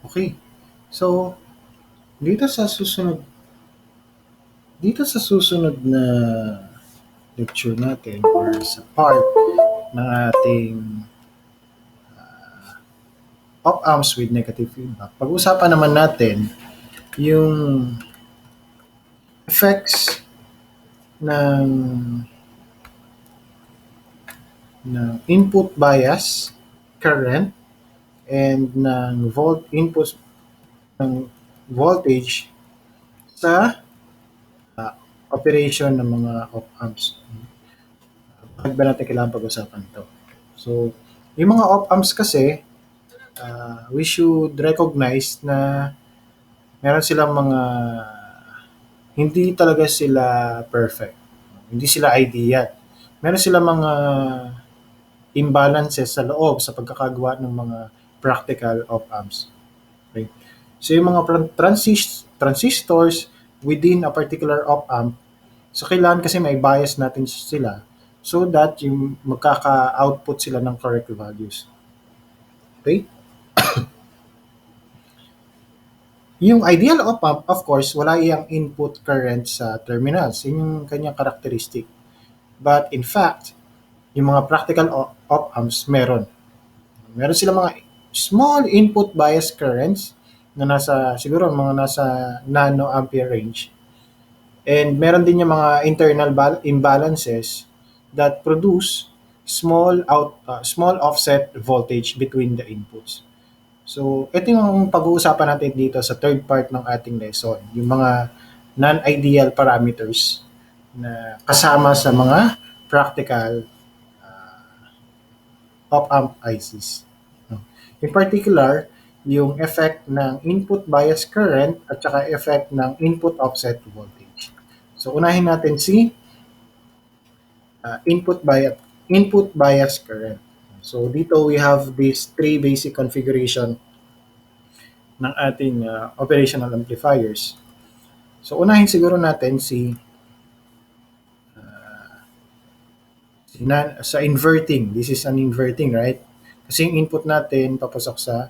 Okay. So, dito sa susunod dito sa susunod na lecture natin or sa part ng ating op-amps with negative feedback, pag-usapan naman natin yung effects ng input bias, current, and ng input ng voltage sa operation ng mga op-amps. Bakit ba natin kailangan pag-usapan ito? So, yung mga op-amps kasi, we should recognize na meron silang mga hindi talaga sila perfect. Hindi sila ideal. Meron silang mga imbalances sa loob sa pagkakagawa ng mga practical op-amps. Okay? So yung mga transistors within a particular op-amp, so kailangan kasi may bias natin sila so that yung magkaka-output sila ng correct values. Okay? Yung ideal op-amp, of course, wala iyang input current sa terminals. Yun yung kanyang characteristic. But in fact, yung mga practical op-amps meron. Meron silang mga small input bias currents na nasa siguro mga nasa nano ampere range. And meron din yung mga internal imbalances that produce small offset voltage between the inputs. So, ito yung pag-uusapan natin dito sa third part ng ating lesson, yung mga non-ideal parameters na kasama sa mga practical op-amp ICs. No? In particular, yung effect ng input bias current at saka effect ng input offset voltage. So unahin natin si input bias current. So dito we have these three basic configuration ng ating operational amplifiers. So unahin siguro natin sa inverting. This is an inverting, right? Kasi yung input natin papasok sa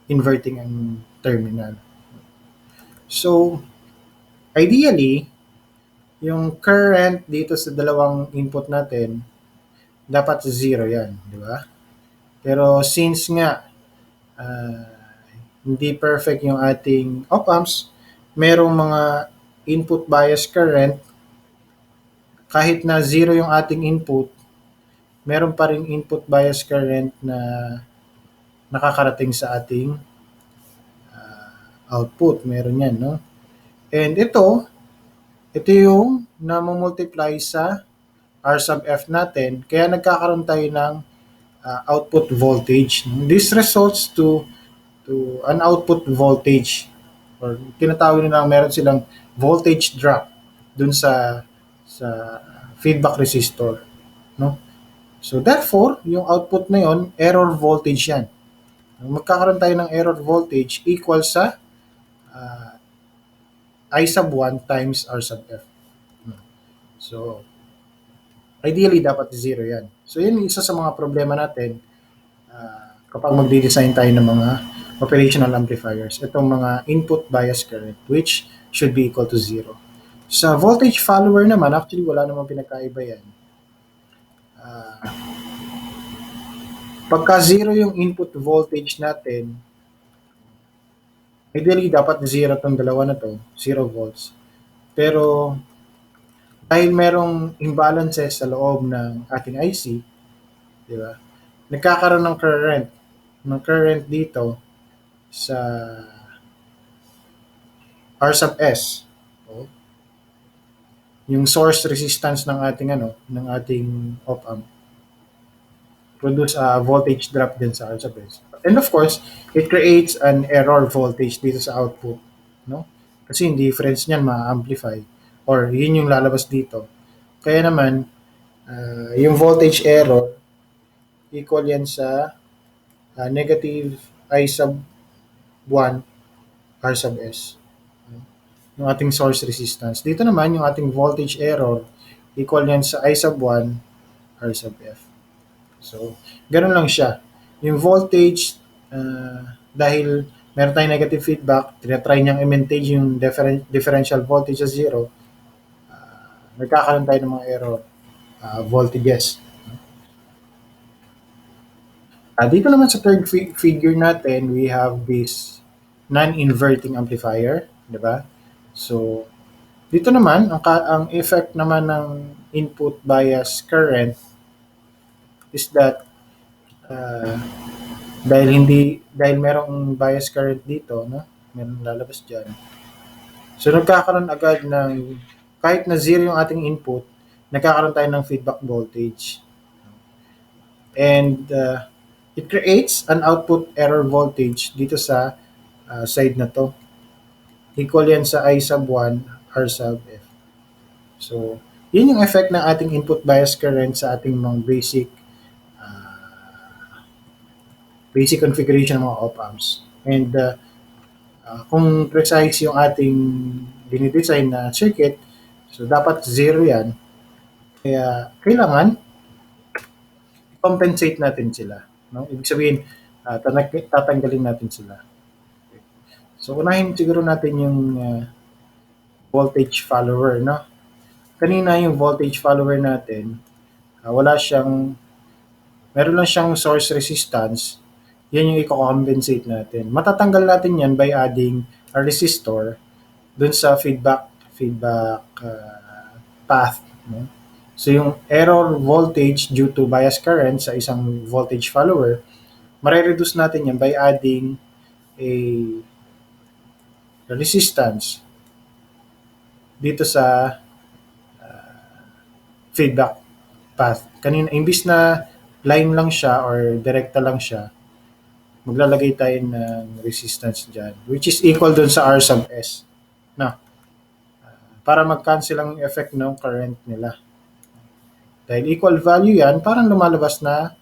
inverting ang terminal. So, ideally, yung current dito sa dalawang input natin, dapat zero yan, di ba? Pero since nga uh, hindi perfect yung ating op-amps, merong mga input bias current, kahit na zero yung ating input, meron pa ring input bias current na nakakarating sa ating output. Meron yan, no? And ito yung namumultiply sa R sub F natin, kaya nagkakaroon tayo ng output voltage. This results to an output voltage or tinatawag nila meron silang voltage drop dun sa feedback resistor, no? So therefore, yung output na yon error voltage yan. Magkakaroon tayo ng error voltage equal sa uh, I sub 1 times R sub F. So, ideally, dapat zero yan. So, yun yung isa sa mga problema natin kapag magde-design tayo ng mga operational amplifiers. Itong mga input bias current, which should be equal to zero. Sa voltage follower naman, actually, wala namang pinagkaiba yan. Pagka zero yung input voltage natin, ideally, dapat zero tong dalawa na to, 0 volts. Pero, dahil merong imbalances sa loob ng ating IC, di ba? Nagkakaroon ng current dito sa R sub S. O, yung source resistance ng ating op-amp produce a voltage drop din sa R sub S. And of course, it creates an error voltage dito sa output, no? Kasi yung difference niyan ma-amplify or yun yung lalabas dito. Kaya naman, yung voltage error equal yan sa negative I sub 1 R sub S. Yung ating source resistance. Dito naman, yung ating voltage error equal yan sa I sub 1 R sub F. So, ganun lang siya. Yung voltage, dahil meron tayong negative feedback, tinatry niyang i-maintain yung differential voltage sa zero, nagkakaroon tayo ng mga error voltages. Dito naman sa third figure natin, we have this non-inverting amplifier, di ba? So, dito naman, ang effect naman ng input bias current is that uh, dahil merong bias current dito, no? Meron lalabas diyan. So nagkakaroon agad ng kahit na zero yung ating input, nagkakaroon tayo ng feedback voltage. And it creates an output error voltage dito sa side na to. Equal yan sa I sub 1 R sub F. So, yun yung effect ng ating input bias current sa ating mga basic configuration ng mga op-amps. And kung precise yung ating dinidesign na circuit, so dapat zero yan. Kaya kailangan compensate natin sila. No? Ibig sabihin, tatanggalin natin sila. So unahin siguro natin yung voltage follower. No? Kanina yung voltage follower natin, wala siyang, meron lang siyang source resistance. Yan yung i-compensate natin. Matatanggal natin yan by adding a resistor dun sa feedback path. No? So yung error voltage due to bias current sa isang voltage follower, mare-reduce natin yan by adding a resistance dito sa feedback path. Kanina, imbis na line lang siya or direkta lang siya, maglalagay tayo ng resistance dyan, which is equal dun sa R sub S. Na, para mag-cancel ang effect ng current nila. Dahil equal value yan, parang lumalabas na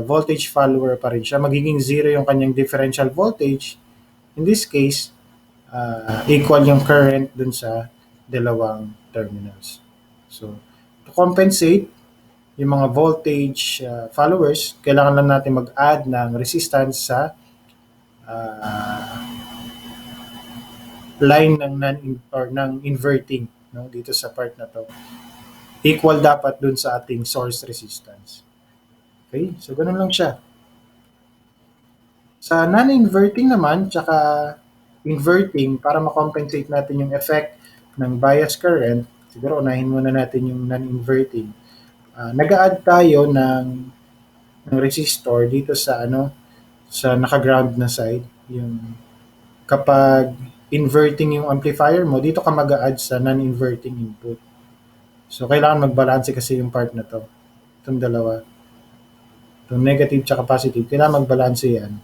voltage follower pa rin siya. Magiging zero yung kanyang differential voltage. In this case, equal yung current dun sa dalawang terminals. So, to compensate yung mga voltage followers, kailangan lang natin mag-add ng resistance sa line ng ng inverting, no, dito sa part na to. Equal dapat dun sa ating source resistance. Okay? So, ganun lang siya. Sa non-inverting naman, tsaka inverting, para ma-compensate natin yung effect ng bias current, siguro unahin muna natin yung non-inverting. Nag-a-add tayo ng resistor dito sa sa naka-ground na side. Yung kapag inverting yung amplifier mo, dito ka mag-a-add sa non-inverting input. So, kailangan magbalanse kasi yung part na to. Itong dalawa. Itong negative tsaka positive, kailangan magbalanse yan.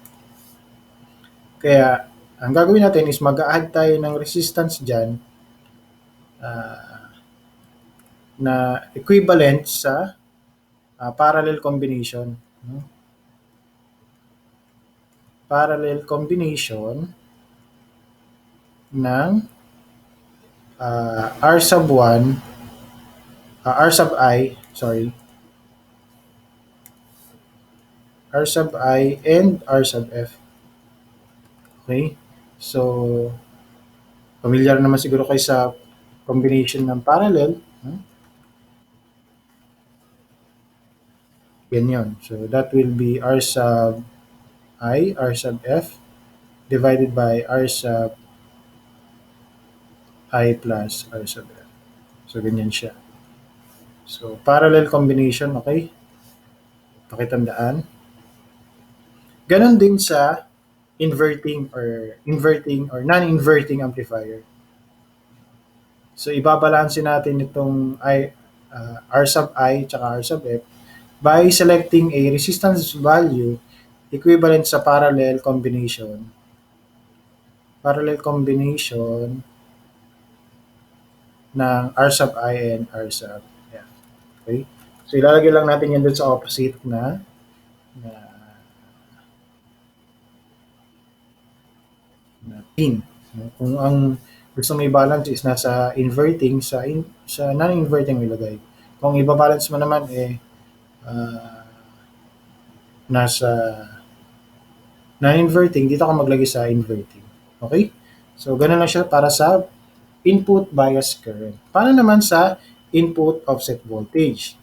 Kaya, ang gagawin natin is mag-add tayo ng resistance dyan na equivalent sa parallel combination. Parallel combination ng R sub 1, R sub I, sorry, R sub I and R sub F. Okay? So, familiar naman siguro kayo sa combination ng parallel. Yan yun. So, that will be R sub I, R sub F, divided by R sub I plus R sub F. So, ganyan siya. So, parallel combination, okay? Pakitandaan. Ganon din sa inverting or non-inverting amplifier. So, ibabalansin natin itong R sub I tsaka R sub F by selecting a resistance value equivalent sa parallel combination. Parallel combination ng R sub I and R sub F. Okay? So, ilalagay lang natin yan dun sa opposite na pin. Kung ang gusto mo i-balance is nasa inverting, sa non-inverting ilagay. Kung i-balance mo naman nasa Non-inverting, dito ka maglagay sa inverting. Okay? So, ganun lang siya para sa input bias current. Paano naman sa input offset voltage?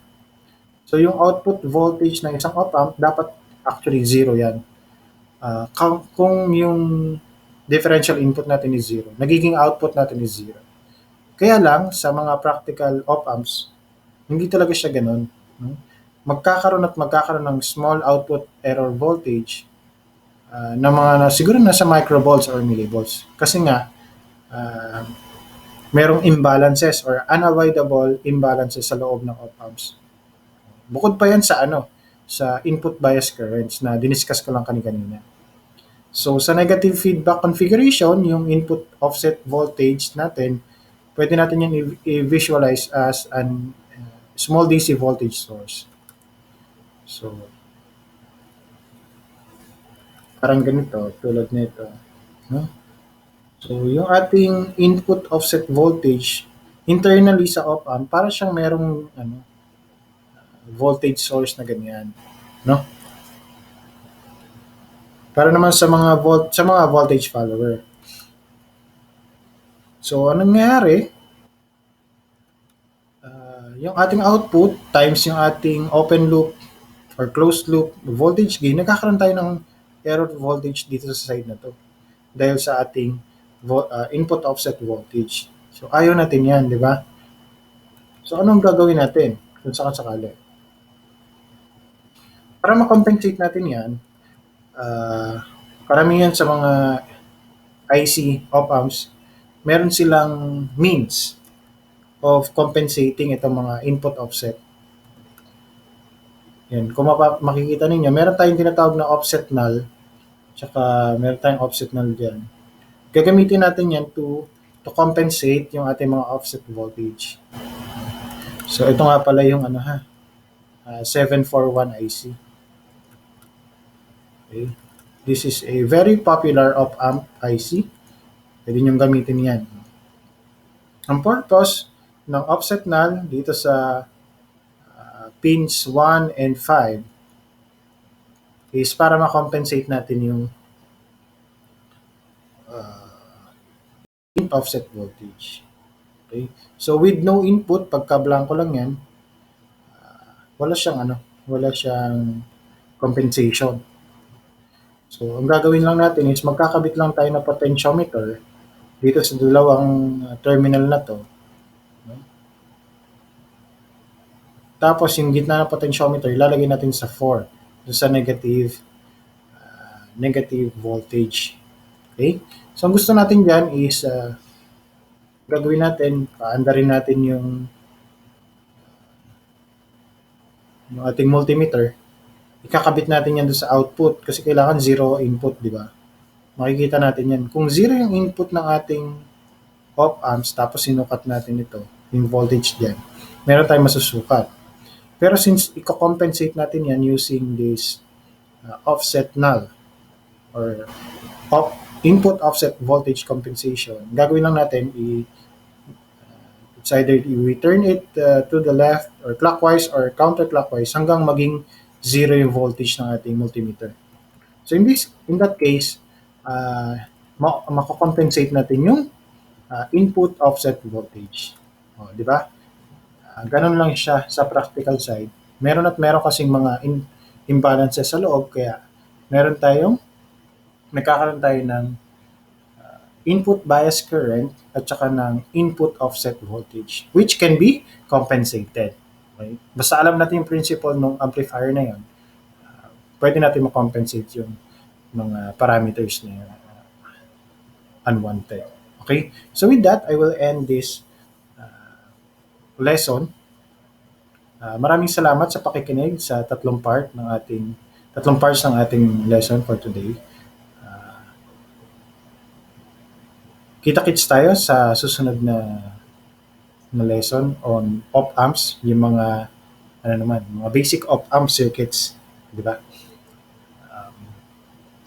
So, yung output voltage ng isang op-amp, dapat actually zero yan. Kung yung differential input natin is zero, nagiging output natin is zero. Kaya lang, sa mga practical op-amps, hindi talaga siya ganun. No? Magkakaroon ng small output error voltage na mga siguro nasa microvolts or millivolts. Kasi nga, uh, merong imbalances or unavoidable imbalances sa loob ng op-amps. Bukod pa yan sa sa input bias currents na diniscuss ko lang kanina. So sa negative feedback configuration, yung input offset voltage natin, pwede natin yan i-visualize as an small DC voltage source. So parang ganito, tulad nito. No? So yung ating input offset voltage internally sa op-amp, para siyang merong voltage source na ganyan, no? Para naman sa mga voltage follower. So anong nangyayari? Yung ating output times yung ating open loop or closed loop voltage gain, nagkakaroon tayo ng error voltage dito sa side na to dahil sa ating input offset voltage. So ayaw natin yan, di ba? So anong gagawin natin kung sakali? Para ma-compensate natin yan, karamihan sa mga IC op-amps, meron silang means of compensating itong mga input offset. Yan. Kung makikita ninyo, meron tayong tinatawag na offset null, tsaka meron tayong offset null dyan. Gagamitin natin yan to compensate yung ating mga offset voltage. So ito nga pala yung 741 IC. Okay. This is a very popular op-amp IC. Pwede nyo gamitin yan. Ang purpose ng offset null dito sa pins 1 and 5 is para ma-compensate natin yung input offset voltage. Okay? So with no input, pagka blanco lang yan, wala siyang compensation. So ang gagawin lang natin is magkakabit lang tayo ng potentiometer dito sa dalawang terminal na to. Tapos yung gitna ng potentiometer, ilalagay natin sa 4, sa negative voltage. Okay? So ang gusto natin dyan is gagawin natin, paandarin natin yung ating multimeter. Ikakabit natin yan doon sa output kasi kailangan zero input, di ba? Makikita natin yan. Kung zero yung input ng ating op-amps, tapos sinukat natin ito, yung voltage dyan, meron tayong masusukat. Pero since i-compensate natin yan using this offset null or input offset voltage compensation, gagawin lang natin it's either we turn it to the left or clockwise or counterclockwise hanggang maging zero yung voltage ng ating multimeter. So in that case, mako-compensate natin yung input offset voltage. Di ba? Ganun lang siya sa practical side. Meron kasing mga imbalances sa loob, kaya nagkakaroon tayo ng input bias current at saka ng input offset voltage, which can be compensated. Okay? Basta alam natin yung principle ng amplifier na yun, pwede natin ma-compensate yung mga parameters na unwanted. Okay? So with that, I will end this lesson. Maraming salamat sa pakikinig sa tatlong parts ng ating lesson for today. Kita-kits tayo sa susunod na lesson on op-amps, yung mga mga basic op-amp circuits, di ba?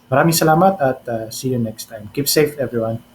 Maraming salamat at see you next time. Keep safe everyone.